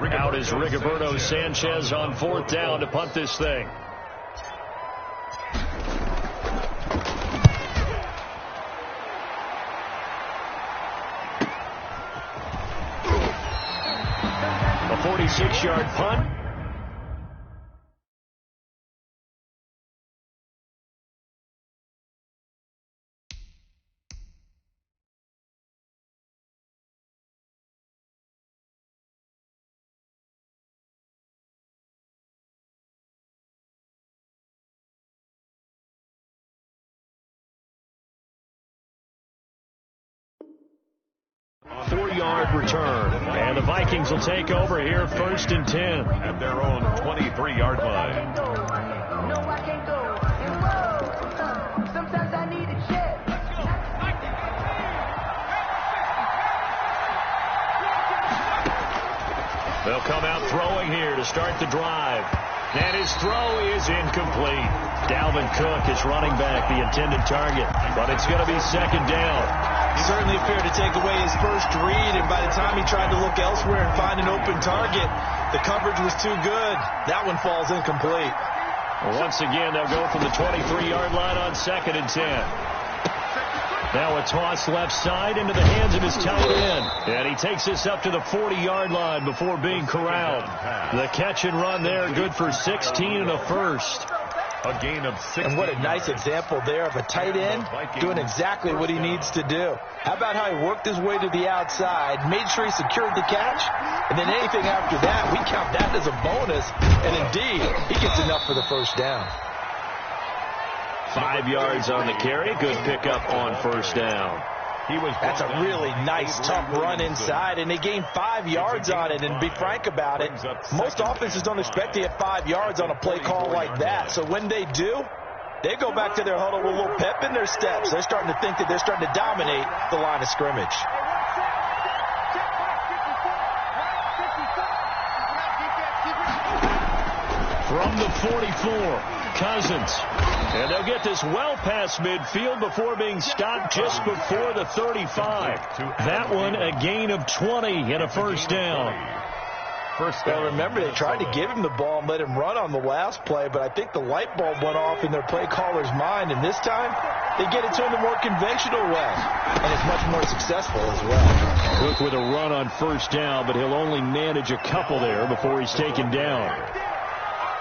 Out is Rigoberto Sanchez on 4th down to punt this thing. A 46-yard punt. A 4-yard return, and the Vikings will take over here 1st and 10 at their own 23-yard line. They'll come out throwing here to start the drive. And his throw is incomplete. Dalvin Cook is running back, the intended target, but it's going to be 2nd down. Certainly fair to take away his first read, and by the time he tried to look elsewhere and find an open target, the coverage was too good. That one falls incomplete. Well, once again, they'll go from the 23-yard line on 2nd and 10. Now a toss left side into the hands of his tight end. And he takes this up to the 40-yard line before being corralled. The catch and run there, good for 16 and a first. A gain of 6. And what a nice example there of a tight end doing exactly what he needs to do. How about how he worked his way to the outside, made sure he secured the catch, and then anything after that, we count that as a bonus. And indeed, he gets enough for the first down. 5 yards on the carry. Good pickup on 1st down. That's a really nice, tough run inside, and they gained 5 yards on it. And be frank about it, most offenses don't expect to get 5 yards on a play call like that. So when they do, they go back to their huddle with a little pep in their steps. They're starting to think that they're starting to dominate the line of scrimmage. From the 44, Cousins. And they'll get this well past midfield before being stopped just before the 35. That one a gain of 20 and a 1st down. Well, remember, they tried to give him the ball and let him run on the last play, but I think the light bulb went off in their play caller's mind, and this time they get it to him the more conventional way, and it's much more successful as well. Cook with a run on 1st down, but he'll only manage a couple there before he's taken down.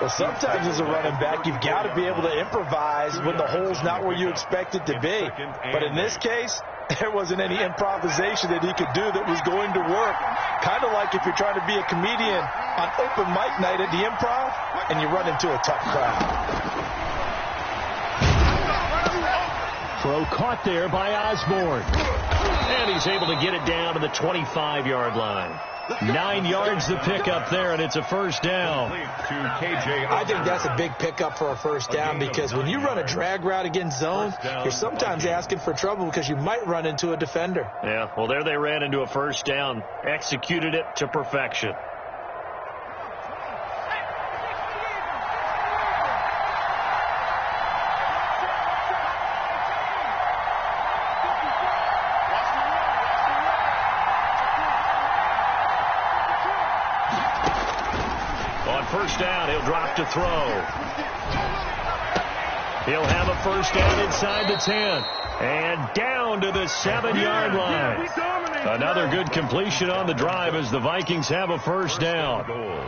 Well, sometimes as a running back, you've got to be able to improvise when the hole's not where you expect it to be. But in this case, there wasn't any improvisation that he could do that was going to work. Kind of like if you're trying to be a comedian on open mic night at the Improv and you run into a tough crowd. Throw caught there by Osborne. And he's able to get it down to the 25-yard line. 9 yards to pick up there, and it's a 1st down. I think that's a big pickup for a 1st down, because when you run a drag route against zone, you're sometimes asking for trouble because you might run into a defender. Yeah, well, there they ran into a 1st down. Executed it to perfection. On 1st down, he'll drop to throw. He'll have a 1st down inside the 10. And down to the 7-yard line. Another good completion on the drive as the Vikings have a 1st down.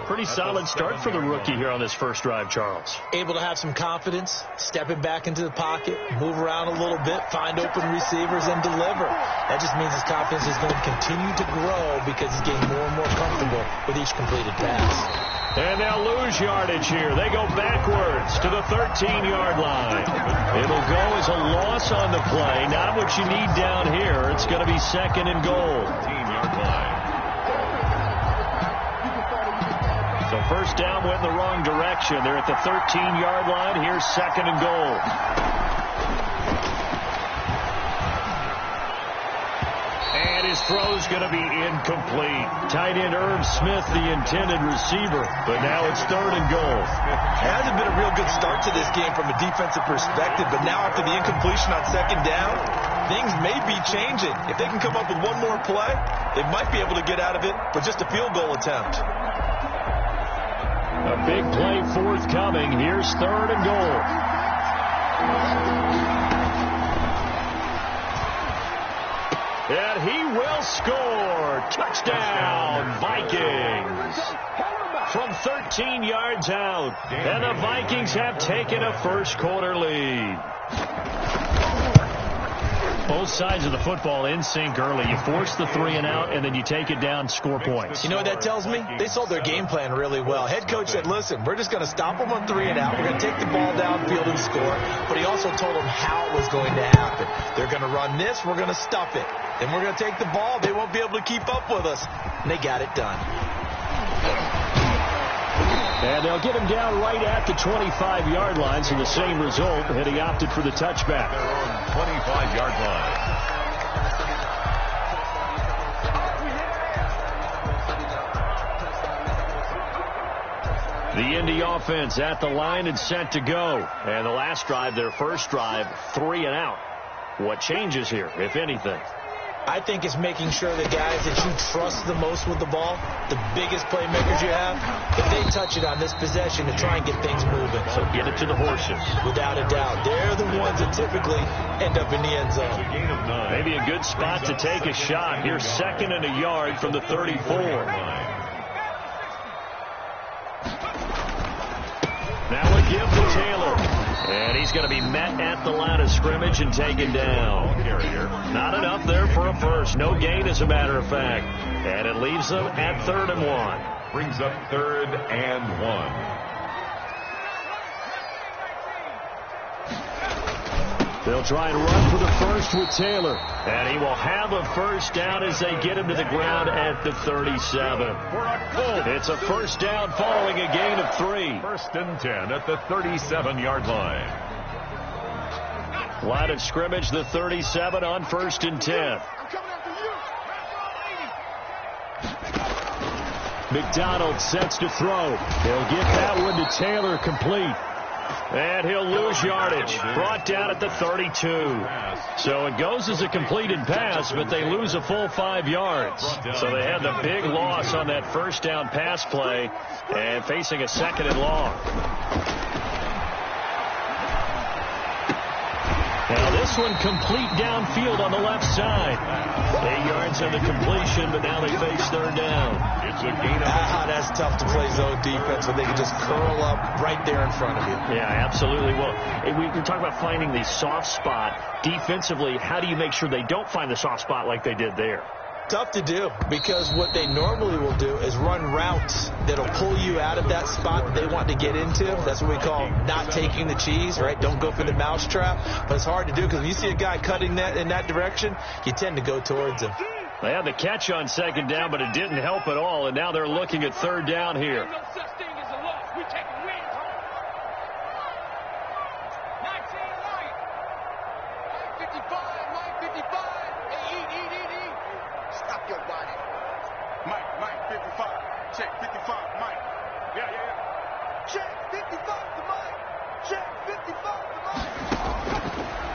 Pretty solid start for the rookie here on this first drive, Charles. Able to have some confidence, stepping back into the pocket, move around a little bit, find open receivers, and deliver. That just means his confidence is going to continue to grow because he's getting more and more comfortable with each completed pass. And they'll lose yardage here. They go backwards to the 13-yard line. It'll go as a loss on the play. Not what you need down here. It's going to be 2nd and goal. 13-yard line. So 1st down went in the wrong direction. They're at the 13-yard line. Here's 2nd and goal. And his throw's going to be incomplete. Tight end Irv Smith, the intended receiver. But now it's 3rd and goal. It hasn't been a real good start to this game from a defensive perspective, but now after the incompletion on 2nd down, things may be changing. If they can come up with one more play, they might be able to get out of it with just a field goal attempt. A big play forthcoming. Here's 3rd and goal. And he will score. Touchdown, Vikings. From 13 yards out. And the Vikings have taken a first-quarter lead. Both sides of the football in sync early. You force the 3 and out, and then you take it down, score points. You know what that tells me? They sold their game plan really well. Head coach said, listen, we're just going to stop them on 3 and out. We're going to take the ball downfield and score. But he also told them how it was going to happen. They're going to run this. We're going to stuff it. Then we're going to take the ball. They won't be able to keep up with us. And they got it done. And they'll get him down right at the 25-yard line, so the same result, and he opted for the touchback. Their own 25-yard line. The Indy offense at the line and set to go. And the last drive, their first drive, 3 and out. What changes here, if anything? I think it's making sure the guys that you trust the most with the ball, the biggest playmakers you have, that they touch it on this possession to try and get things moving. So get it to the horses. Without a doubt. They're the ones that typically end up in the end zone. Maybe a good spot to take a shot. Here's 2nd and a yard from the 34. Now a give to Taylor. And he's going to be met at the line of scrimmage and taken down. Not enough there for a first. No gain, as a matter of fact. And it leaves them at 3rd and 1. Brings up 3rd and 1. They'll try and run for the first with Taylor. And he will have a first down as they get him to the ground at the 37. It's a first down following a gain of 3. 1st and 10 at the 37-yard line. Line of scrimmage, the 37 on 1st and 10. McDonald sets to throw. He'll get that one to Taylor, complete. And he'll lose yardage. Brought down at the 32. So it goes as a completed pass, but they lose a full 5 yards. So they had the big loss on that first down pass play and facing a 2nd and long. Now this one complete downfield on the left side. 8 yards on the completion, but now they face 3rd down. It's a gain of that's tough to play zone defense when they can just curl up right there in front of you. Yeah, absolutely. Well, we talk about finding the soft spot. Defensively, how do you make sure they don't find the soft spot like they did there? Tough to do, because what they normally will do is run routes that'll pull you out of that spot that they want to get into. That's what we call not taking the cheese, right? Don't go for the mousetrap. But it's hard to do because when you see a guy cutting that in that direction, you tend to go towards him. They had the catch on 2nd down, but it didn't help at all, and now they're looking at 3rd down here.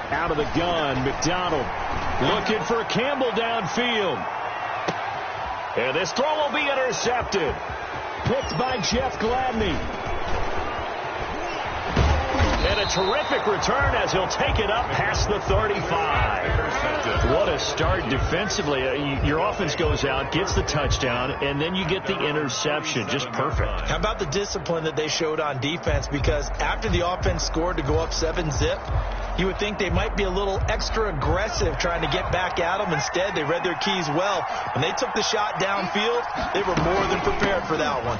Out of the gun, McDonald looking for Campbell downfield. And this throw will be intercepted. Picked by Jeff Gladney. And a terrific return as he'll take it up past the 35. What a start defensively. Your offense goes out, gets the touchdown, and then you get the interception. Just perfect. How about the discipline that they showed on defense? Because after the offense scored to go up 7-zip, you would think they might be a little extra aggressive trying to get back at them. Instead, they read their keys well. When they took the shot downfield, they were more than prepared for that one.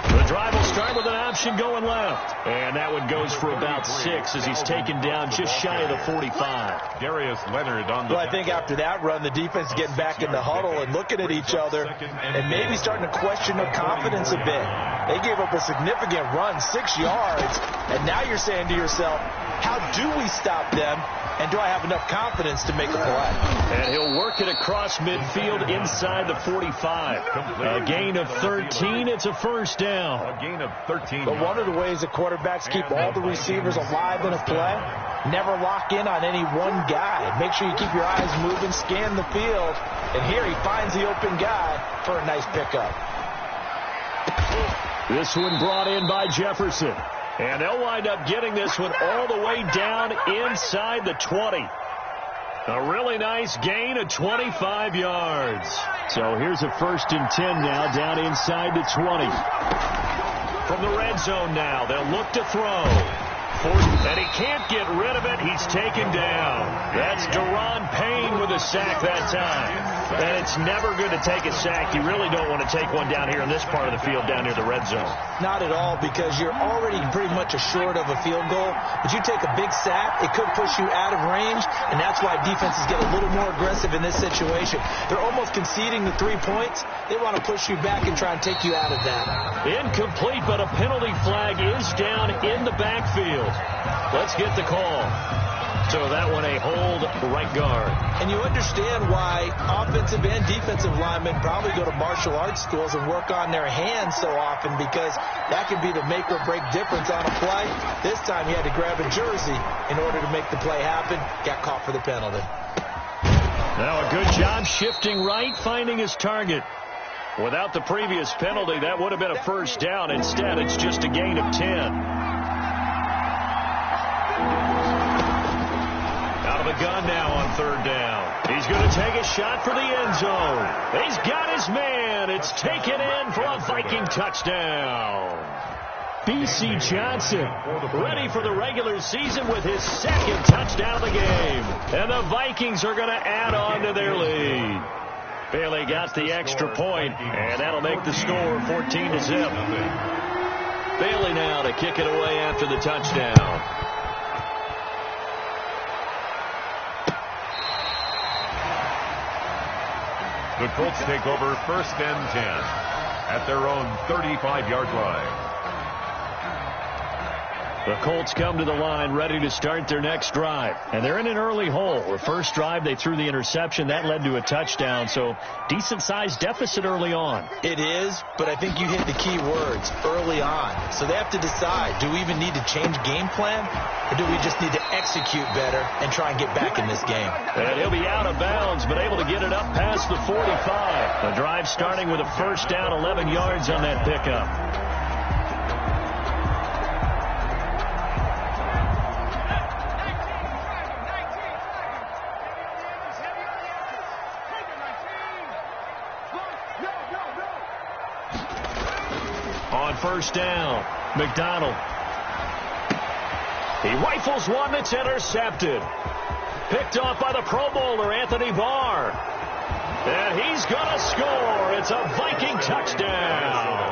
The drive will start with an option going left. And that one goes for about 6 as he's taken down just shy of the 45. Darius Leonard on the... Well, I think after that run, the defense getting back in the huddle and looking at each other and maybe starting to question their confidence a bit. They gave up a significant run, 6 yards, and now you're saying to yourself, how do we stop them, and do I have enough confidence to make a play? And he'll work it across midfield inside the 45. A gain of 13. It's a first down. A gain of 13. But one of the ways the quarterbacks keep all the receivers alive in a play, never lock in on any one guy. Make sure you keep your eyes moving, scan the field, and here he finds the open guy for a nice pickup. This one brought in by Jefferson. And they'll wind up getting this one all the way down inside the 20. A really nice gain of 25 yards. So here's a 1st and 10 now down inside the 20. From the red zone now, they'll look to throw. And he can't get rid of it. He's taken down. That's Daron Payne with a sack that time. And it's never good to take a sack. You really don't want to take one down here in this part of the field down near the red zone. Not at all, because you're already pretty much assured of a field goal. But you take a big sack, it could push you out of range, and that's why defenses get a little more aggressive in this situation. They're almost conceding the 3 points. They want to push you back and try and take you out of that. Incomplete, but a penalty flag is down in the backfield. Let's get the call. So that one a hold right guard. And you understand why offensive and defensive linemen probably go to martial arts schools and work on their hands so often, because that can be the make or break difference on a play. This time he had to grab a jersey in order to make the play happen. Got caught for the penalty. Now a good job shifting right, finding his target. Without the previous penalty, that would have been a 1st down. Instead, it's just a gain of 10. The gun now on 3rd down. He's going to take a shot for the end zone. He's got his man. It's taken in for a Viking touchdown. B.C. Johnson ready for the regular season with his 2nd touchdown of the game. And the Vikings are going to add on to their lead. Bailey got the extra point, and that'll make the score 14-0. Bailey now to kick it away after the touchdown. The Colts take over 1st and 10 at their own 35-yard line. The Colts come to the line ready to start their next drive. And they're in an early hole. The first drive, they threw the interception. That led to a touchdown. So decent-sized deficit early on. It is, but I think you hit the key words, early on. So they have to decide, do we even need to change game plan? Or do we just need to execute better and try and get back in this game? And he'll be out of bounds, but able to get it up past the 45. The drive starting with a 1st down, 11 yards on that pickup. On 1st down, McDonald. He rifles one that's intercepted. Picked off by the Pro Bowler, Anthony Barr. And he's going to score. It's a Viking touchdown.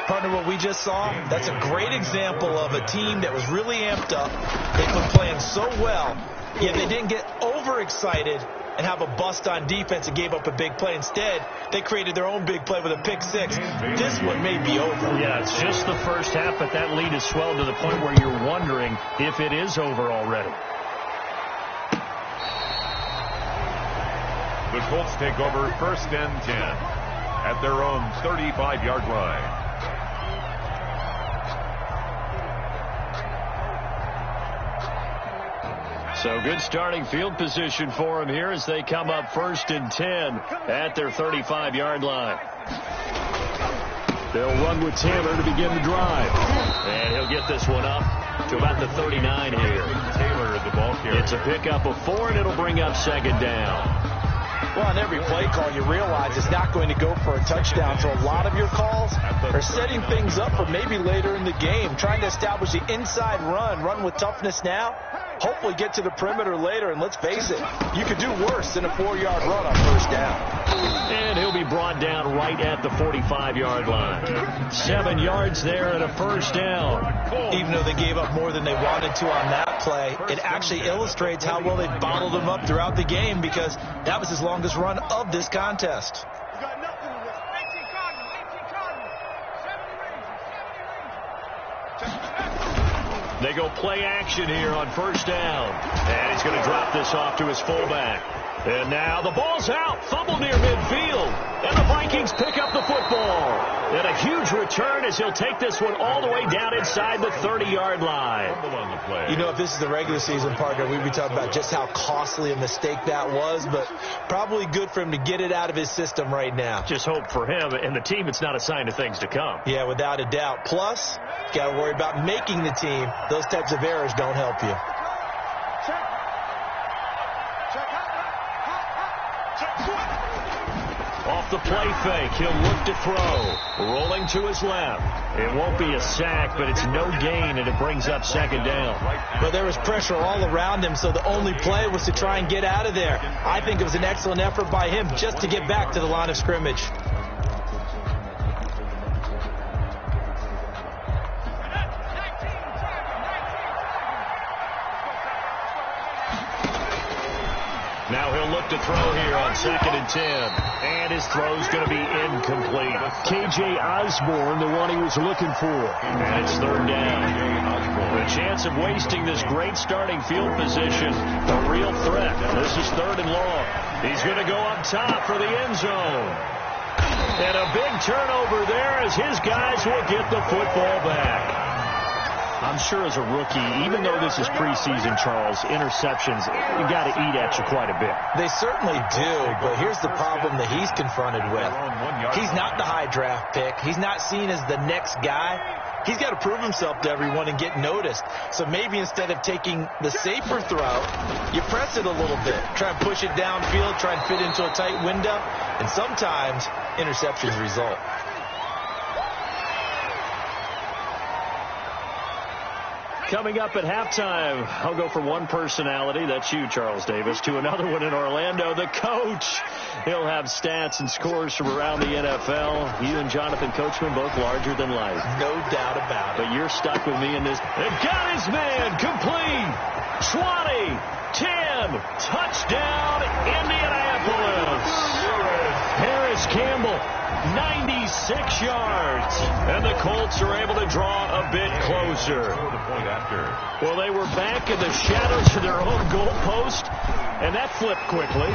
Partner, what we just saw, that's a great example of a team that was really amped up. They've been playing so well, yet they didn't get overexcited and have a bust on defense and gave up a big play. Instead, they created their own big play with a pick 6. This one may be over. Yeah, it's just the first half, but that lead has swelled to the point where you're wondering if it is over already. The Colts take over 1st and 10 at their own 35-yard line. So good starting field position for them here as they come up 1st and 10 at their 35-yard line. They'll run with Taylor to begin the drive. And he'll get this one up to about the 39 here. Taylor at the ball carrier. It's a pickup of 4, and it'll bring up 2nd down. Well, on every play call, you realize it's not going to go for a touchdown. So a lot of your calls are setting things up for maybe later in the game, trying to establish the inside run with toughness now. Hopefully get to the perimeter later, and let's face it, you could do worse than a 4-yard run on 1st down. And he'll be brought down right at the 45-yard line. 7 yards there and a 1st down. Even though they gave up more than they wanted to on that play, it actually illustrates how well they bottled them up throughout the game, because that was his longest run of this contest. They go play action here on 1st down. And he's going to drop this off to his fullback. And now the ball's out. Fumble near midfield. And the Vikings pick up the football. And a huge return. return as he'll take this one all the way down inside the 30-yard line. You know, if this is the regular season, partner, we'd be talking about just how costly a mistake that was, but probably good for him to get it out of his system right now. Just hope for him and the team it's not a sign of things to come. Yeah, without a doubt. Plus, got to worry about making the team. Those types of errors don't help you. Off the play fake, he'll look to throw. Rolling to his left. It won't be a sack, but it's no gain, and it brings up second down. But there was pressure all around him, so the only play was to try and get out of there. I think it was an excellent effort by him just to get back to the line of scrimmage. Now he'll look to throw here on 2nd and 10. And his throw's going to be incomplete. K.J. Osborne, the one he was looking for. And it's 3rd down. The chance of wasting this great starting field position, a real threat. This is 3rd and long. He's going to go up top for the end zone. And a big turnover there as his guys will get the football back. I'm sure as a rookie, even though this is preseason, Charles, interceptions, you got to eat at you quite a bit. They certainly do, but here's the problem that he's confronted with. He's not the high draft pick. He's not seen as the next guy. He's got to prove himself to everyone and get noticed. So maybe instead of taking the safer throw, you press it a little bit. Try and push it downfield, try and fit into a tight window, and sometimes interceptions result. Coming up at halftime, I'll go from one personality, that's you, Charles Davis, to another one in Orlando, the coach. He'll have stats and scores from around the NFL. You and Jonathan Coachman both larger than life. No doubt about it. But you're stuck with me in this. They've got his man, complete, 20, 10, touchdown, Indianapolis. Harris Campbell, 96 yards. And the Colts are able to draw a bit closer. Well, they were back in the shadows of their own goalpost, and that flipped quickly.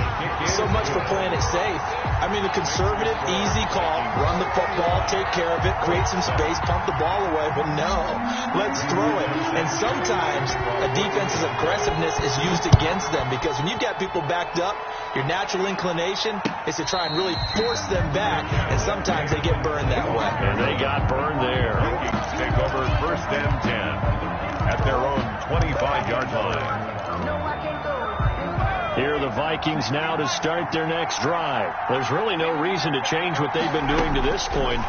So much for playing it safe. I mean, a conservative, easy call, run the football, take care of it, create some space, pump the ball away, but no, let's throw it. And sometimes a defense's aggressiveness is used against them because when you've got people backed up, your natural inclination is to try and really force them back, and sometimes they get burned that way. And they got burned there. Take over 1st and 10 at their own 25-yard line. Here are the Vikings now to start their next drive. There's really no reason to change what they've been doing to this point.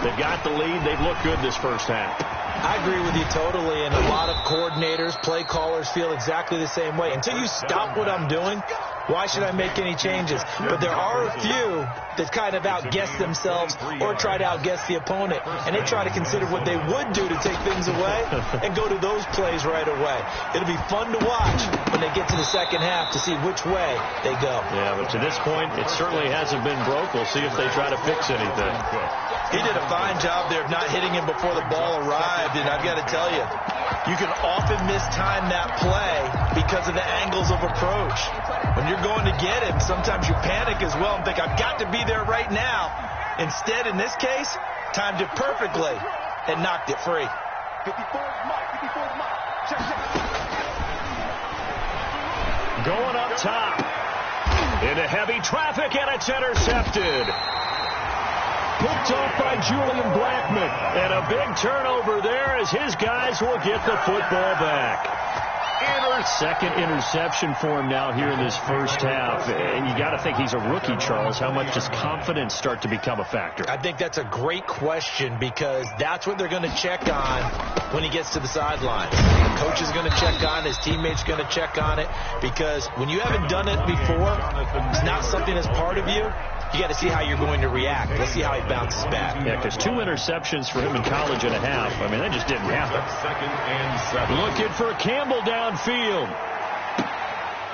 They've got the lead. They've looked good this first half. I agree with you totally, and a lot of coordinators, play callers feel exactly the same way. Until you stop what I'm doing, why should I make any changes? But there are a few that kind of outguess themselves or try to outguess the opponent, and they try to consider what they would do to take things away and go to those plays right away. It'll be fun to watch when they get to the second half to see which way they go. Yeah, but to this point, it certainly hasn't been broke. We'll see if they try to fix anything. He did a fine job there of not hitting him before the ball arrived, and I've got to tell you, you can often mistime that play because of the angles of approach. When you're going to get him, sometimes you panic as well and think, I've got to be there right now. Instead, in this case, timed it perfectly and knocked it free. Going up top. Into heavy traffic, and it's intercepted. Picked off by Julian Blackman. And a big turnover there as his guys will get the football back. Second interception for him now here in this first half. And you got to think he's a rookie, Charles. How much does confidence start to become a factor? I think that's a great question because that's what they're going to check on when he gets to the sidelines. The coach is going to check on, his teammate's going to check on it because when you haven't done it before, it's not something that's part of you. You got to see how you're going to react. Let's see how he bounces back. Yeah, because 2 interceptions for him in college and a half. I mean, that just didn't happen. 2nd and 7. Looking for Campbell downfield.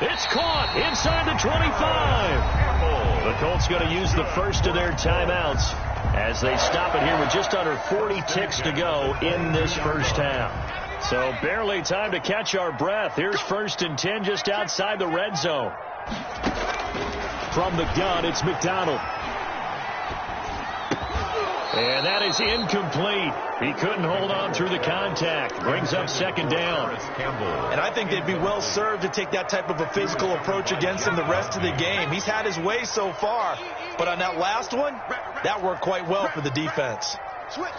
It's caught inside the 25. The Colts going to use the first of their timeouts as they stop it here with just under 40 ticks to go in this first half. So barely time to catch our breath. Here's 1st and 10 just outside the red zone. From the gun, it's McDonald. And that is incomplete. He couldn't hold on through the contact. Brings up second down. And I think they'd be well served to take that type of a physical approach against him the rest of the game. He's had his way so far, but on that last one, that worked quite well for the defense. Switch.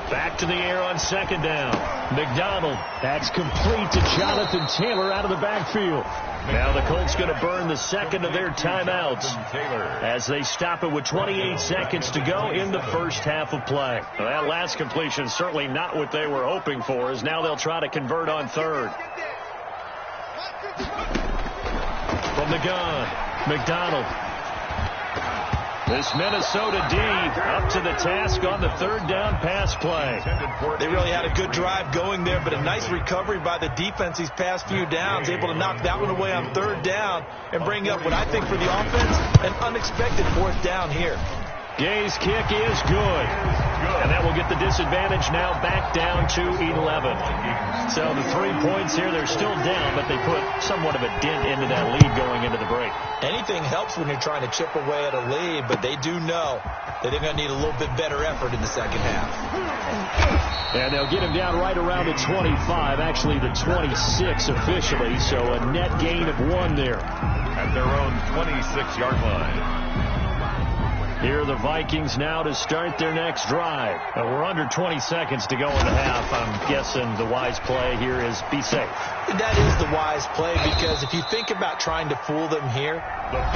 Back to the air on second down. McDonald. That's complete to Jonathan Taylor out of the backfield. Now the Colts going to burn the second of their timeouts as they stop it with 28 seconds to go in the first half of play. Well, that last completion certainly not what they were hoping for, as now they'll try to convert on third. From the gun, McDonald. This Minnesota D up to the task on the third down pass play. They really had a good drive going there, but a nice recovery by the defense these past few downs, able to knock that one away on third down and bring up what I think for the offense, an unexpected fourth down here. Gay's kick is good. And that will get the disadvantage now back down to 11. So the 3 points here, they're still down, but they put somewhat of a dent into that lead going into the break. Anything helps when you're trying to chip away at a lead, but they do know that they're going to need a little bit better effort in the second half. And they'll get him down right around the 25, actually the 26 officially, so a net gain of 1 there. At their own 26-yard line. Here are the Vikings now to start their next drive. We're under 20 seconds to go in the half. I'm guessing the wise play here is be safe. That is the wise play, because if you think about trying to fool them here,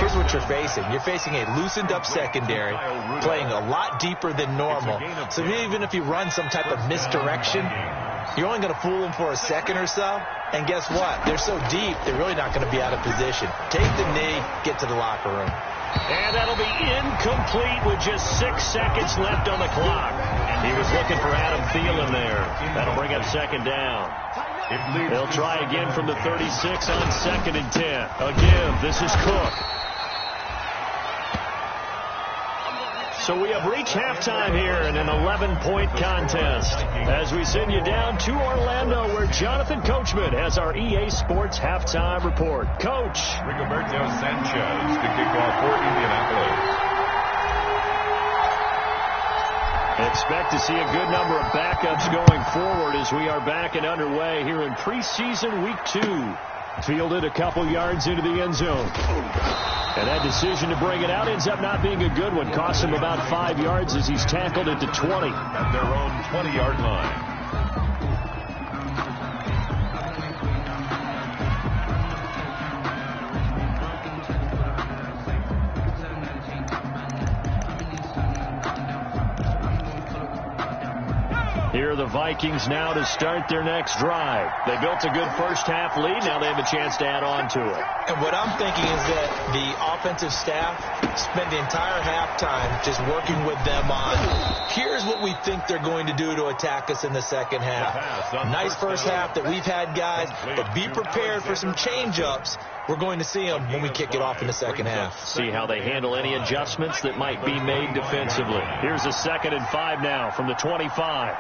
here's what you're facing. You're facing a loosened up secondary, playing a lot deeper than normal. So even if you run some type of misdirection, you're only going to fool them for a second or so. And guess what? They're so deep, they're really not going to be out of position. Take the knee, get to the locker room. And that'll be incomplete with just 6 seconds left on the clock. He was looking for Adam Thielen there. That'll bring up second down. They'll try again from the 36 on second and 10. Again, this is Cook. So we have reached halftime here in an 11-point contest as we send you down to Orlando, where Jonathan Coachman has our EA Sports halftime report. Coach. Rigoberto Sanchez to kick off for Indianapolis. Expect to see a good number of backups going forward as we are back and underway here in preseason week 2. Fielded a couple yards into the end zone. And that decision to bring it out ends up not being a good one. Costs him about 5 yards as he's tackled at the 20. At their own 20-yard line. Here are the Vikings now to start their next drive. They built a good first half lead. Now they have a chance to add on to it. And what I'm thinking is that the offensive staff spent the entire halftime just working with them on, here's what we think they're going to do to attack us in the second half. Nice first half that we've had, guys, but be prepared for some change-ups. We're going to see them when we kick it off in the second half. See how they handle any adjustments that might be made defensively. Here's a 2nd and 5 now from the 25.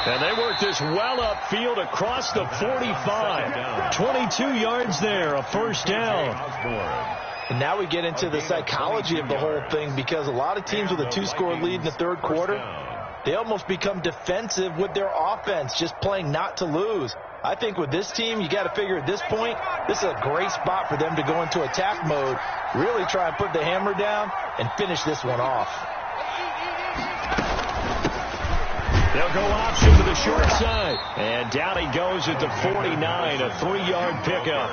And they work this well upfield across the 45. 22 yards there, a first down. And now we get into the psychology of the whole thing, because a lot of teams with a 2-score lead in the third quarter, they almost become defensive with their offense, just playing not to lose. I think with this team, you got to figure at this point, this is a great spot for them to go into attack mode, really try and put the hammer down and finish this one off. They'll go option to the short side. And down he goes at the 49, a 3-yard pickup.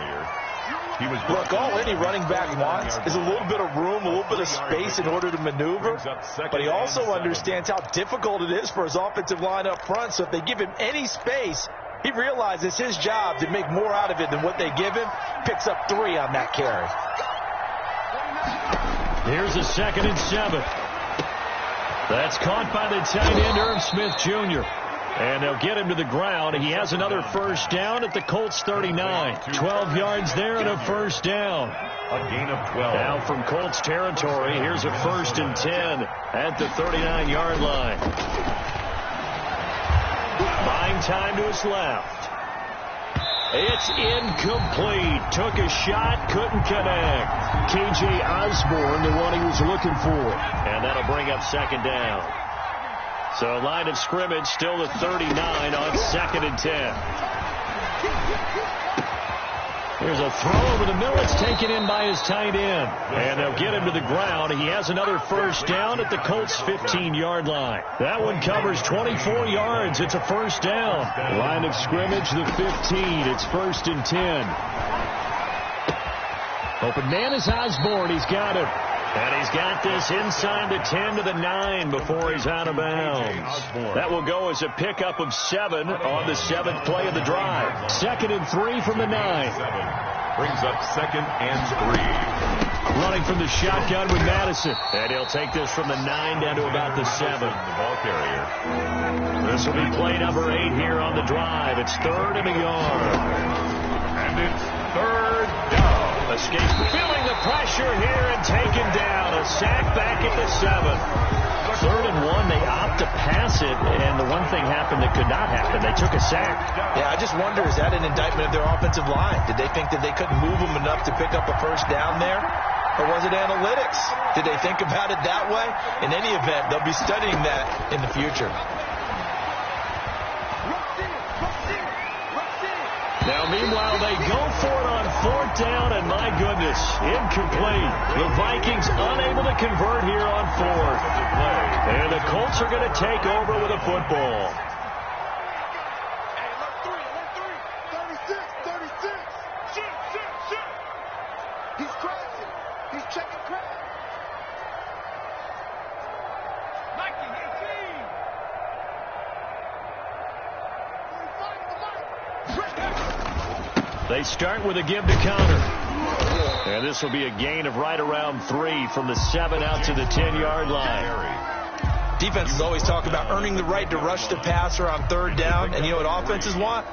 Look, all any running back wants is a little bit of room, a little bit of space in order to maneuver. But he also understands how difficult it is for his offensive line up front. So if they give him any space, he realizes his job to make more out of it than what they give him. Picks up 3 on that carry. Here's a 2nd and 7. That's caught by the tight end, Irv Smith Jr. And they'll get him to the ground. He has another first down at the Colts 39. 12 yards there and a first down. A gain of 12. Now from Colts territory, here's a 1st and 10 at the 39-yard line. Buying time to his left. It's incomplete. Took a shot, couldn't connect. K.J. Osborne, the one he was looking for. And that'll bring up 2nd down. So line of scrimmage still at 39 on 2nd and 10. Here's a throw over the middle. It's taken in by his tight end. And they'll get him to the ground. He has another first down at the Colts 15-yard line. That one covers 24 yards. It's a first down. Line of scrimmage, the 15. It's 1st and 10. Open man is Osborne. He's got him. And he's got this inside the 10 to the 9 before he's out of bounds. That will go as a pickup of 7 on the 7th play of the drive. 2nd and 3 from the 9. Brings up 2nd and 3. Running from the shotgun with Madison. And he'll take this from the 9 down to about the 7. The ball carrier. This will be play number 8 here on the drive. It's 3rd and a yard. And it's 3rd down. Escapes, feeling the pressure here and taken down. A sack back at the 7. 3rd and 1, they opt to pass it, and the one thing happened that could not happen. They took a sack. Yeah, I just wonder, is that an indictment of their offensive line? Did they think that they couldn't move them enough to pick up a first down there? Or was it analytics? Did they think about it that way? In any event, they'll be studying that in the future. Now, meanwhile, they go for it on 4th down, and my goodness, incomplete. The Vikings unable to convert here on 4th. And the Colts are going to take over with a football. He's crashing. He's checking crash. Mikey, 18. They start with a give to counter. And this will be a gain of right around 3 from the 7 out to the 10-yard line. Defenses always talk about earning the right to rush the passer on 3rd down. And you know what offenses want?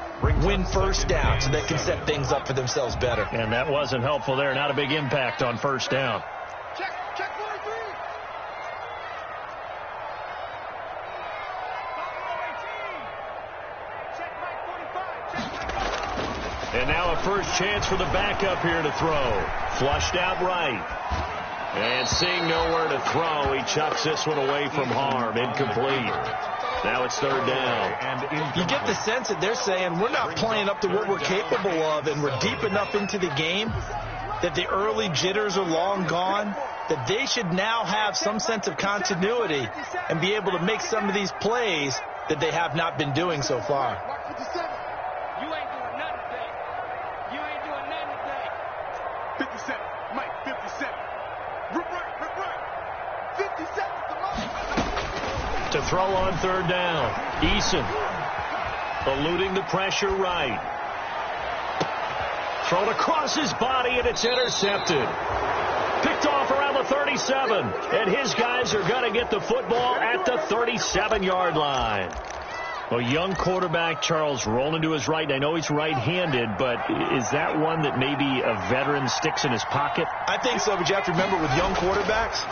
Win first down so they can set things up for themselves better. And that wasn't helpful there. Not a big impact on 1st down. Check 43. Check Mike 45. And now a first chance for the backup here to throw. Flushed out right. And seeing nowhere to throw, he chucks this one away from harm. Incomplete. Now it's 3rd down. You get the sense that they're saying we're not playing up to what we're capable of, and we're deep enough into the game that the early jitters are long gone, that they should now have some sense of continuity and be able to make some of these plays that they have not been doing so far. You ain't doing nothing today. You ain't doing nothing today. 57. Mike, 57. Rip right. 57 the most. To throw on 3rd down. Eason eluding the pressure right. Thrown across his body, and it's intercepted. Picked off around the 37. And his guys are going to get the football at the 37-yard line. Well, young quarterback Charles rolling to his right. I know he's right-handed, but is that one that maybe a veteran sticks in his pocket? I think so, but you have to remember with young quarterbacks,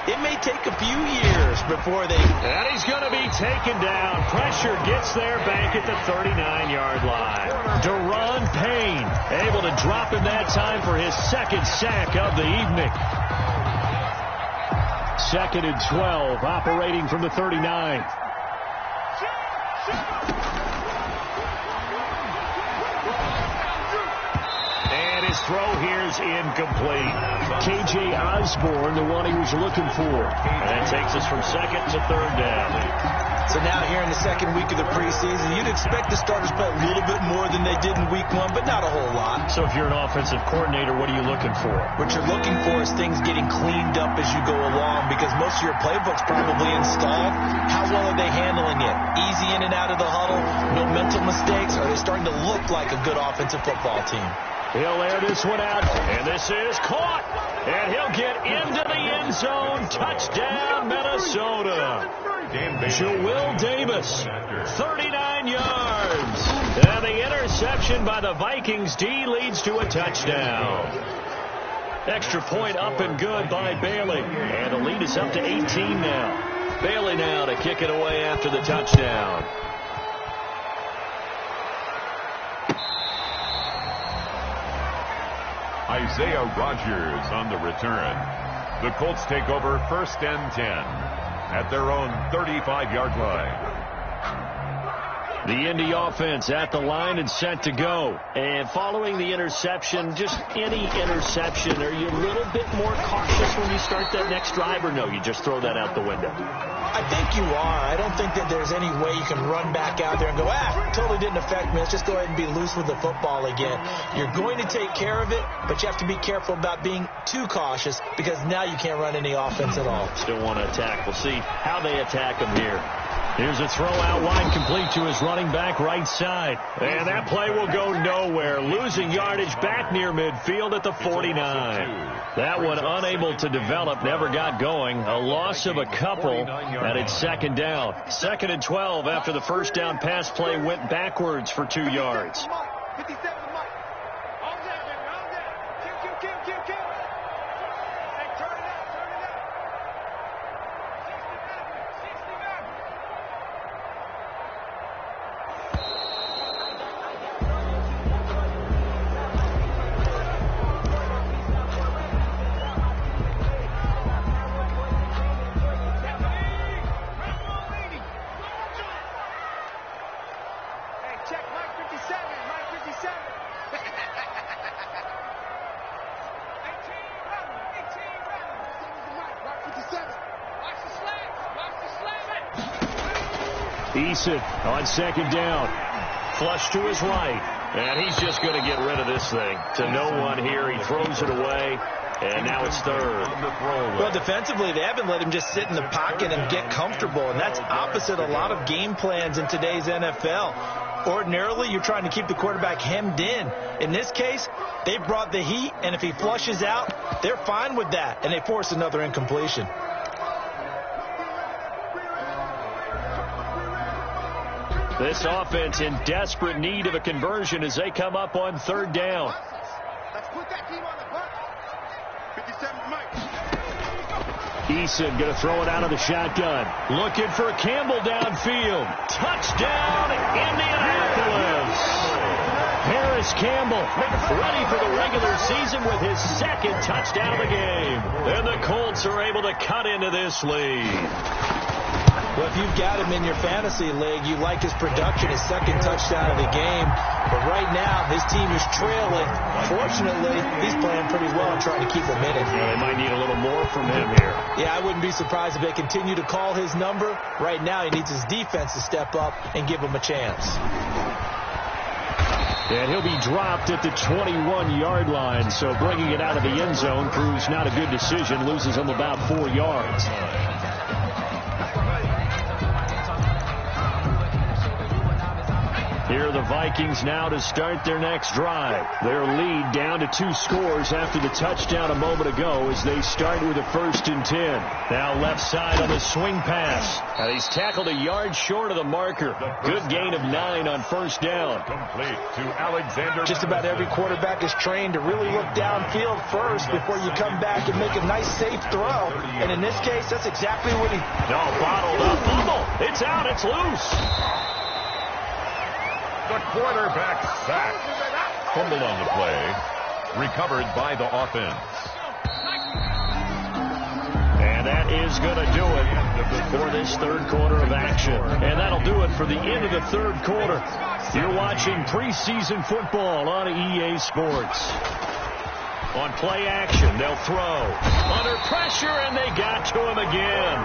it may take a few years before they... And he's going to be taken down. Pressure gets there back at the 39-yard line. Deron Payne able to drop him that time for his 2nd sack of the evening. 2nd and 12, operating from the 39. And his throw here is incomplete. K.J. Osborne, the one he was looking for. And that takes us from 2nd to 3rd down. So now here in the 2nd week of the preseason, you'd expect the starters play a little bit more than they did in week 1, but not a whole lot. So if you're an offensive coordinator, what are you looking for? What you're looking for is things getting cleaned up as you go along, because most of your playbook's probably installed. How well are they handling it? Easy in and out of the huddle? No mental mistakes? Are they starting to look like a good offensive football team? He'll air this this one out, and this is caught. And he'll get into the end zone. Touchdown, Minnesota. Joel Davis, 39 yards. And the interception by the Vikings D leads to a touchdown. Extra point up and good by Bailey. And the lead is up to 18 now. Bailey now to kick it away after the touchdown. Isaiah Rodgers on the return. The Colts take over 1st and 10 at their own 35-yard line. The Indy offense at the line and set to go. And following the interception, just any interception, are you a little bit more cautious when you start that next drive, or no, you just throw that out the window? I think you are. I don't think that there's any way you can run back out there and go, totally didn't affect me. Let's just go ahead and be loose with the football again. You're going to take care of it, but you have to be careful about being too cautious because now you can't run any offense at all. Still want to attack. We'll see how they attack him here. Here's a throw out wide, complete to his running back right side. And that play will go nowhere. Losing yardage back near midfield at the 49. That one unable to develop, never got going. A loss of a couple, and it's 2nd down. 2nd and 12 after the first down pass play went backwards for 2 yards. Eason on 2nd down. Flush to his right. And he's just going to get rid of this thing. To no one here. He throws it away. And now it's 3rd. Well, defensively, they haven't let him just sit in the pocket and get comfortable. And that's opposite a lot of game plans in today's NFL. Ordinarily, you're trying to keep the quarterback hemmed in. In this case, they brought the heat. And if he flushes out, they're fine with that. And they force another incompletion. This offense in desperate need of a conversion as they come up on 3rd down. Let's put that team on the bus. 57 Mike. Eason going to throw it out of the shotgun. Looking for Campbell downfield. Touchdown, Indianapolis. Harris Campbell ready for the regular season with his 2nd touchdown of the game. And the Colts are able to cut into this lead. Well, if you've got him in your fantasy league, you like his production, his 2nd touchdown of the game. But right now, his team is trailing. Fortunately, he's playing pretty well and trying to keep him in it. Yeah, they might need a little more from him here. Yeah, I wouldn't be surprised if they continue to call his number. Right now, he needs his defense to step up and give him a chance. And he'll be dropped at the 21-yard line, so bringing it out of the end zone proves not a good decision. Loses him about 4 yards. Here are the Vikings now to start their next drive. Their lead down to 2 scores after the touchdown a moment ago as they start with a 1st and 10. Now left side on the swing pass. And he's tackled a yard short of the marker. Good gain of 9 on 1st down. Complete to Alexander. Just about every quarterback is trained to really look downfield first before you come back and make a nice, safe throw. And in this case, that's exactly what he... No, bottled up. Fumble. It's out. It's loose. The quarterback sacked. Fumbled on the play. Recovered by the offense. And that is going to do it for this 3rd quarter of action. And that'll do it for the end of the 3rd quarter. You're watching preseason football on EA Sports. On play action, they'll throw. Under pressure, and they got to him again.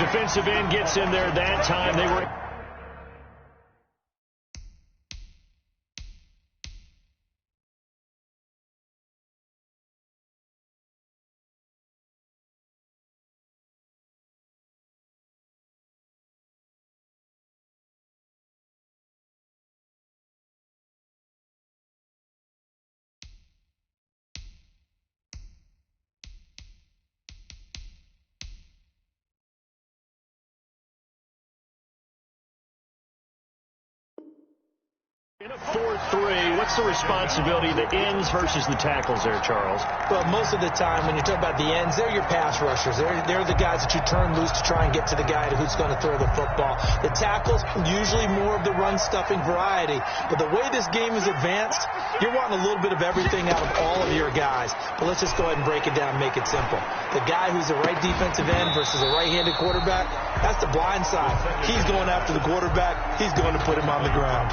Defensive end gets in there that time. They were... In a 4-3, what's the responsibility of the ends versus the tackles there, Charles? Well, most of the time when you talk about the ends, they're your pass rushers. They're the guys that you turn loose to try and get to the guy who's going to throw the football. The tackles, usually more of the run-stuffing variety. But the way this game is advanced, you're wanting a little bit of everything out of all of your guys. But let's just go ahead and break it down and make it simple. The guy who's a right defensive end versus a right-handed quarterback, that's the blind side. He's going after the quarterback. He's going to put him on the ground.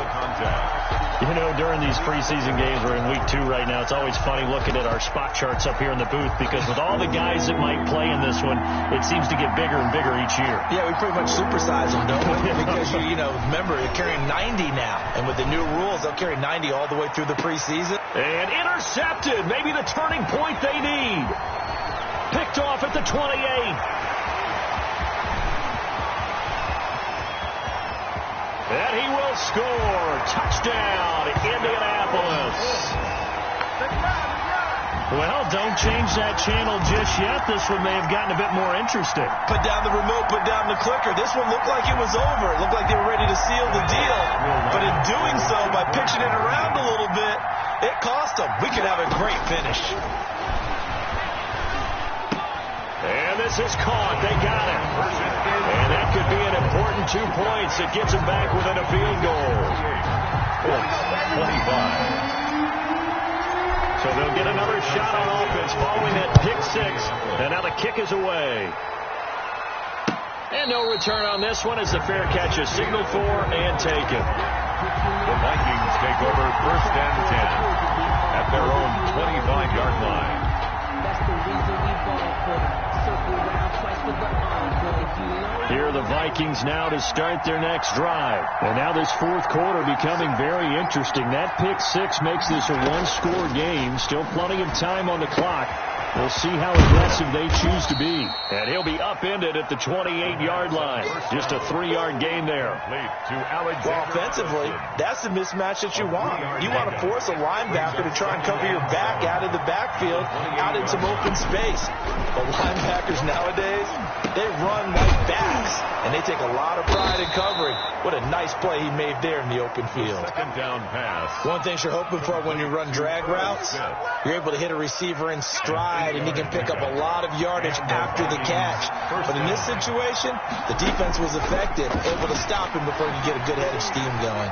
You know, during these preseason games, we're in week 2 right now, it's always funny looking at our spot charts up here in the booth because with all the guys that might play in this one, it seems to get bigger and bigger each year. Yeah, we pretty much supersize them, don't we? Because, remember, they're carrying 90 now. And with the new rules, they'll carry 90 all the way through the preseason. And intercepted. Maybe the turning point they need. Picked off at the 28. And he will score. Touchdown, Indianapolis. Well, don't change that channel just yet. This one may have gotten a bit more interesting. Put down the remote, put down the clicker. This one looked like it was over. It looked like they were ready to seal the deal. But in doing so, by pitching it around a little bit, it cost them. We could have a great finish. And this is caught. They got it. And that could be an important 2 points. It gets them back within a field goal. 25. So they'll get another shot on offense following that pick 6. And now the kick is away. And no return on this one as the fair catch is signaled for and taken. The Vikings take over 1st and 10 at their own 25-yard line. That's the reason we ball for circle round twice with the arm. Here are the Vikings now to start their next drive. And now this 4th quarter becoming very interesting. That pick 6 makes this a 1-score game. Still plenty of time on the clock. We'll see how aggressive they choose to be. And he'll be upended at the 28-yard line. Just a 3-yard gain there. Well, offensively, that's the mismatch that you want. You want to force a linebacker to try and cover your back out of the backfield, out in some open space. But linebackers nowadays, they run like backs, and they take a lot of pride in covering. What a nice play he made there in the open field. 2nd down pass. One thing you're hoping for when you run drag routes, you're able to hit a receiver in stride, and he can pick up a lot of yardage after the catch. But in this situation, the defense was effective, able to stop him before he could get a good head of steam going.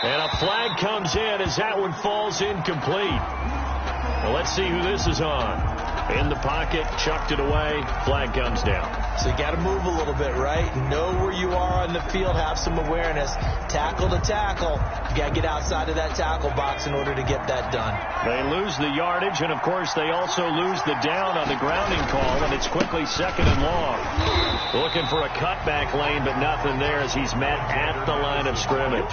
And a flag comes in as that one falls incomplete. Well, let's see who this is on. In the pocket, chucked it away, flag comes down. So you got to move a little bit, right? Know where you are on the field, have some awareness. Tackle to tackle. You got to get outside of that tackle box in order to get that done. They lose the yardage, and of course they also lose the down on the grounding call, and it's quickly 2nd and long. Looking for a cutback lane, but nothing there as he's met at the line of scrimmage.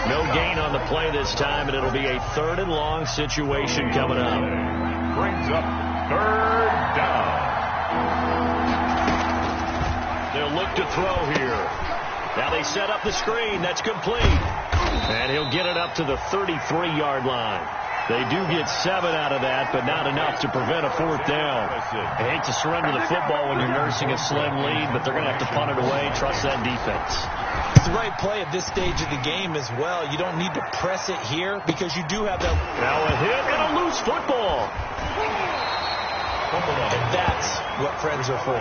No gain on the play this time, and it'll be a 3rd and long situation coming up. Brings up 3rd down. They'll look to throw here. Now they set up the screen. That's complete. And he'll get it up to the 33-yard line. They do get 7 out of that, but not enough to prevent a 4th down. I hate to surrender the football when you're nursing a slim lead, but they're going to have to punt it away. Trust that defense. It's the right play at this stage of the game as well. You don't need to press it here because you do have that. Now a hit and a loose football. And that's what friends are for.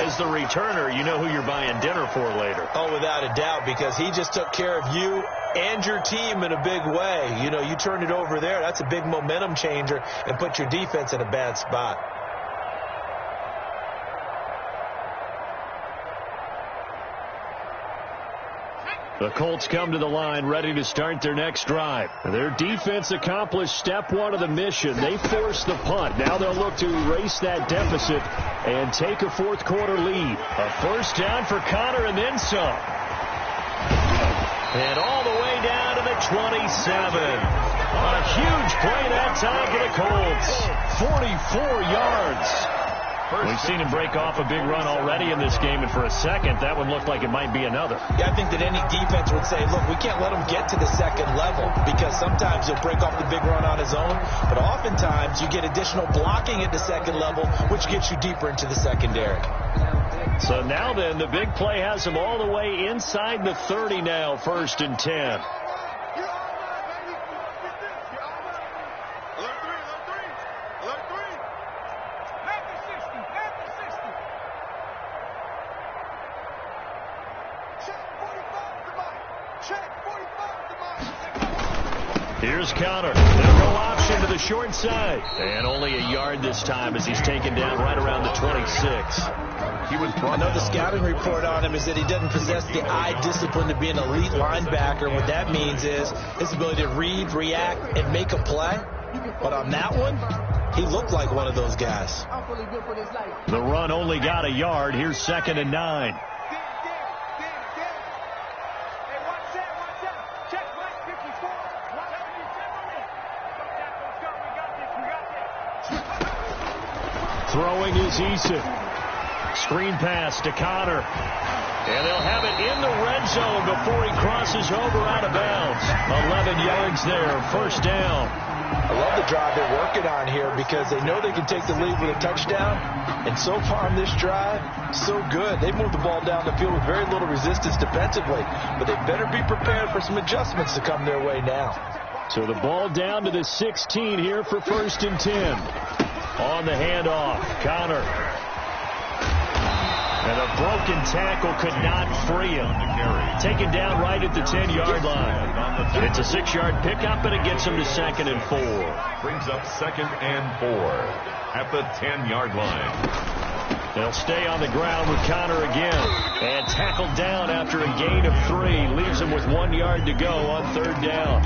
As the returner, you know who you're buying dinner for later. Oh, without a doubt, because he just took care of you and your team in a big way. You know, you turned it over there. That's a big momentum changer and put your defense in a bad spot. The Colts come to the line ready to start their next drive. Their defense accomplished step 1 of the mission. They forced the punt. Now they'll look to erase that deficit and take a 4th quarter lead. A 1st down for Connor and then some. And all the way down to the 27. A huge play that time for the Colts. 44 yards. We've seen him break off a big run already in this game, and for a second, that one looked like it might be another. Yeah, I think that any defense would say, look, we can't let him get to the second level because sometimes he'll break off the big run on his own, but oftentimes you get additional blocking at the second level, which gets you deeper into the secondary. So now then, the big play has him all the way inside the 30 now, 1st and 10. Here's Connor. They'll go option to the short side. And only a yard this time as he's taken down right around the 26. I know the scouting report on him is that he doesn't possess the eye discipline to be an elite linebacker. What that means is his ability to read, react, and make a play. But on that one, he looked like one of those guys. The run only got a yard. Here's 2nd and 9. Throwing is Eason. Screen pass to Connor. And they'll have it in the red zone before he crosses over out of bounds. 11 yards there, 1st down. I love the drive they're working on here because they know they can take the lead with a touchdown. And so far on this drive, so good. They moved the ball down the field with very little resistance defensively. But they better be prepared for some adjustments to come their way now. So the ball down to the 16 here for 1st and 10. On the handoff, Connor. And a broken tackle could not free him. Taken down right at the 10-yard line. It's a 6-yard pickup, and it gets him to 2nd and 4. Brings up 2nd and 4 at the 10-yard line. They'll stay on the ground with Connor again. And tackled down after a gain of 3. Leaves him with 1 yard to go on 3rd down.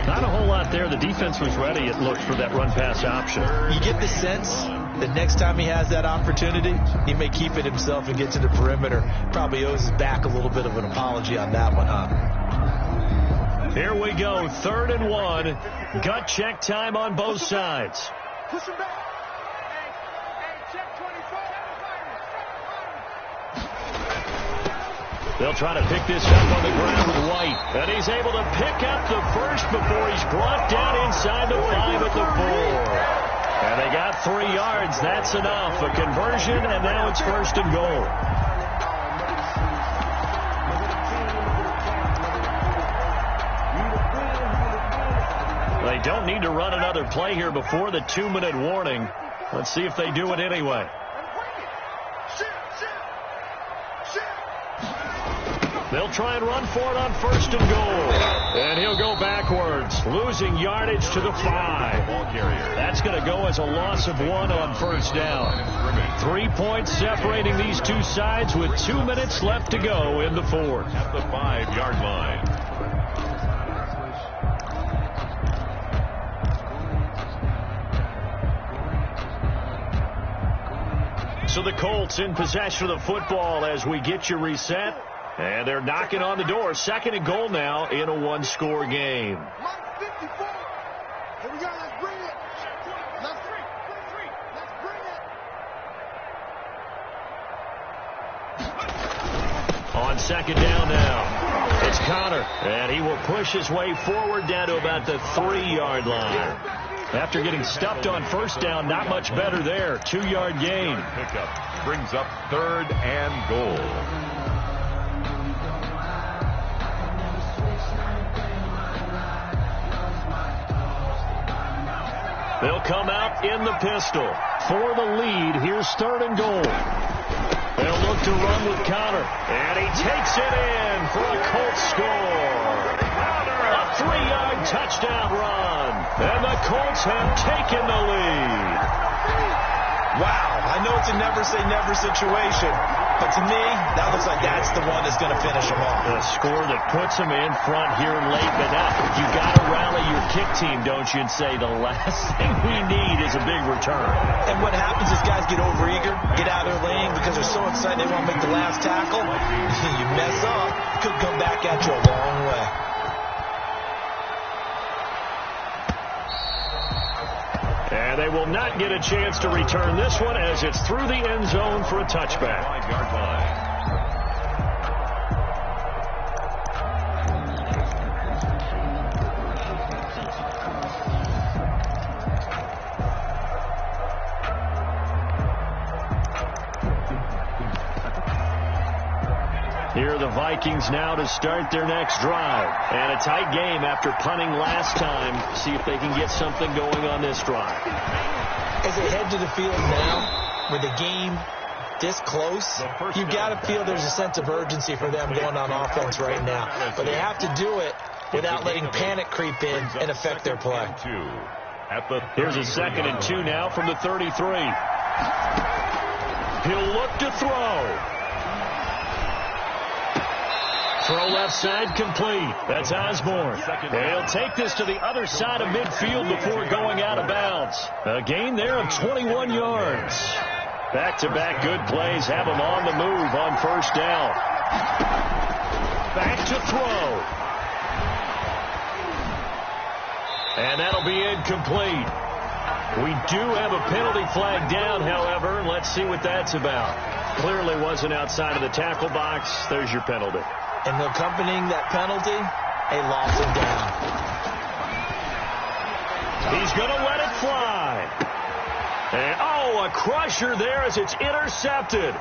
Not a whole lot there. The defense was ready, it looked, for that run-pass option. You get the sense that next time he has that opportunity, he may keep it himself and get to the perimeter. Probably owes his back a little bit of an apology on that one, huh? Here we go, 3rd and 1. Gut check time on both sides. Push him back. Hey, check 24. They'll try to pick this up on the ground with White. And he's able to pick up the first before he's brought down inside the 5 at the 4. And they got 3 yards. That's enough. A conversion, and now it's 1st and goal. They don't need to run another play here before the 2-minute warning. Let's see if they do it anyway. They'll try and run for it on 1st and goal. And he'll go backwards, losing yardage to the 5. That's going to go as a loss of 1 on 1st down. 3 points separating these two sides with 2 minutes left to go in the 4th. At the 5-yard line. So the Colts in possession of the football as we get you reset. And they're knocking on the door. 2nd and goal now in a 1-score game. Mike 54. Here we go. Let's bring it. Let's bring it. On 2nd down now, it's Connor. And he will push his way forward down to about the 3-yard line. After getting stuffed on 1st down, not much better there. 2-yard gain. Pickup brings up 3rd and goal. They'll come out in the pistol for the lead. Here's 3rd and goal. They'll look to run with Connor. And he takes it in for a Colts score. A 3-yard touchdown run. And the Colts have taken the lead. Wow, I know it's a never-say-never situation, but to me, that looks like that's the one that's going to finish them off. A score that puts them in front here late, but now you got to rally your kick team, don't you, and say the last thing we need is a big return. And what happens is guys get overeager, get out of their lane because they're so excited they want to make the last tackle. You mess up, could come back at you a long way. And And they will not get a chance to return this one as it's through the end zone for a touchback. 5-yard line. Here are the Vikings now to start their next drive. And a tight game after punting last time. See if they can get something going on this drive. As they head to the field now, with the game this close, you've got to feel there's a sense of urgency for them going on offense right now. But they have to do it without letting panic creep in and affect their play. Here's a 2nd and 2 now from the 33. He'll look to throw. Throw left side complete. That's Osborne. He'll take this to the other side of midfield before going out of bounds. A gain there of 21 yards. Back-to-back good plays have him on the move on first down. Back to throw. And that'll be incomplete. We do have a penalty flag down, however. Let's see what that's about. Clearly wasn't outside of the tackle box. There's your penalty. And accompanying that penalty, a loss of down. He's going to let it fly. And, a crusher there as it's intercepted.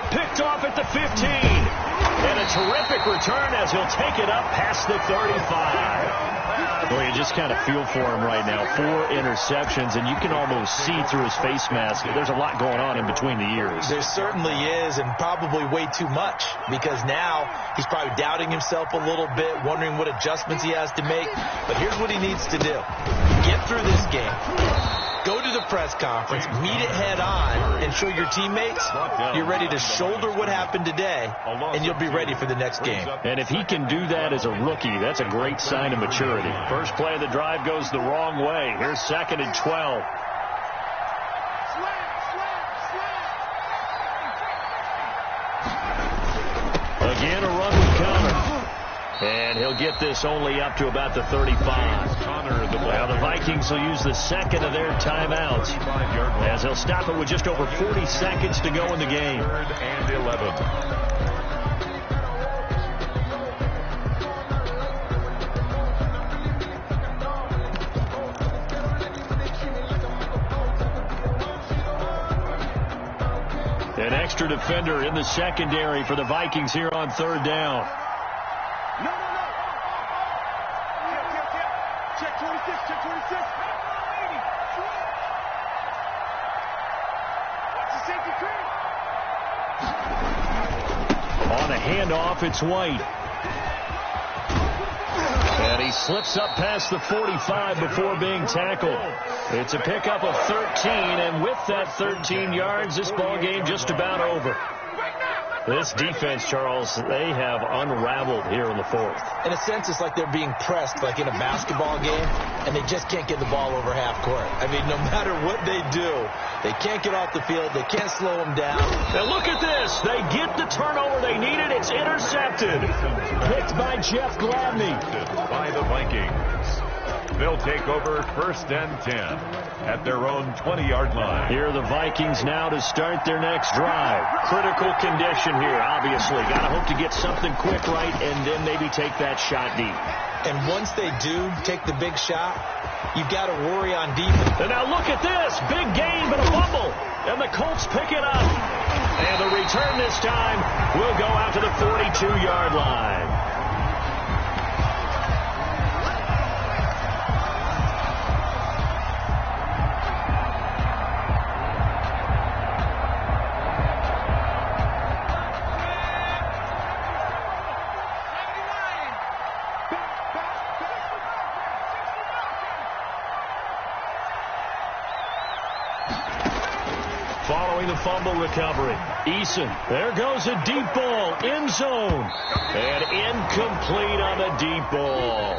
Picked off at the 15. And a terrific return as he'll take it up past the 35. Well, you just kind of feel for him right now. 4 interceptions, and you can almost see through his face mask. There's a lot going on in between the ears. There certainly is, and probably way too much, because now he's probably doubting himself a little bit, wondering what adjustments he has to make. But here's what he needs to do. Get through this game. Go to the press conference, meet it head on, and show your teammates you're ready to shoulder what happened today, and you'll be ready for the next game. And if he can do that as a rookie, that's a great sign of maturity. First play of the drive goes the wrong way. Here's 2nd and 12. Again, a run with Connor. And he'll get this only up to about the 35. Now the Vikings will use the 2nd of their timeouts as they'll stop it with just over 40 seconds to go in the game. 3rd and 11. An extra defender in the secondary for the Vikings here on 3rd down. No. Check 26. Check 26. Watch the safety cream. On a handoff, it's White. And he slips up past the 45 before being tackled. It's a pickup of 13, and with that 13 yards, this ball game just about over. This defense, Charles, they have unraveled here in the 4th. In a sense, it's like they're being pressed like in a basketball game, and they just can't get the ball over half court. I mean, no matter what they do, they can't get off the field. They can't slow them down. Now look at this. They get the turnover they needed. It's intercepted. Picked by Jeff Gladney. By the Vikings. They'll take over 1st and 10 at their own 20-yard line. Here are the Vikings now to start their next drive. Critical condition here, obviously. Got to hope to get something quick right and then maybe take that shot deep. And once they do take the big shot, you've got to worry on defense. And now look at this. Big gain, but a fumble. And the Colts pick it up. And the return this time will go out to the 42-yard line. Following the fumble recovery, Eason. There goes a deep ball, end zone. And incomplete on the deep ball.